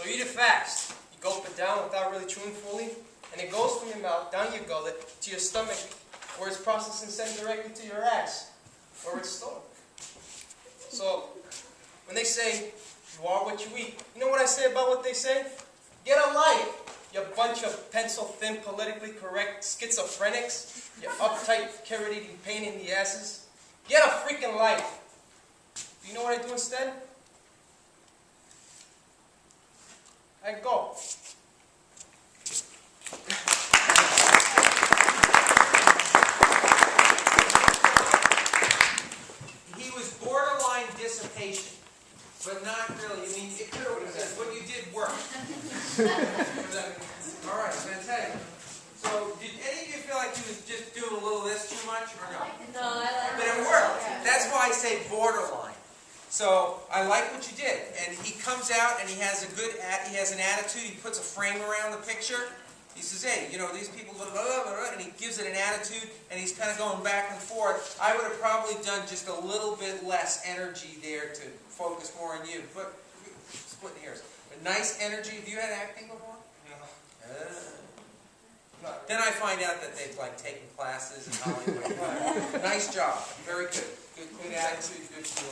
So eat it fast. You gulp it down without really chewing fully, and it goes from your mouth, down your gullet, to your stomach, where it's processed and sent directly to your ass, where it's stored. So, when they say, you are what you eat, you know what I say about what they say? Get a life, you bunch of pencil-thin, politically correct schizophrenics, you uptight, carrot-eating pain in the asses. Get a freaking life. Do you know what I do instead? I go. He was borderline dissipation, but not really. I mean, it could have, what you did worked. All right, I'm going to tell you. So, did any of you feel like he was just doing a little of this too much, or no? No, I like But it worked. That's why I say borderline. So I like what you did, and he comes out and he has an attitude. He puts a frame around the picture. He says, "Hey, you know, these people," blah, blah, blah, blah, and he gives it an attitude, and he's kind of going back and forth. I would have probably done just a little bit less energy there to focus more on you, but splitting hairs. But nice energy. Have you had acting before? No. Then I find out that they've like taken classes in Hollywood. Nice job. Very good. Good attitude. Good feel.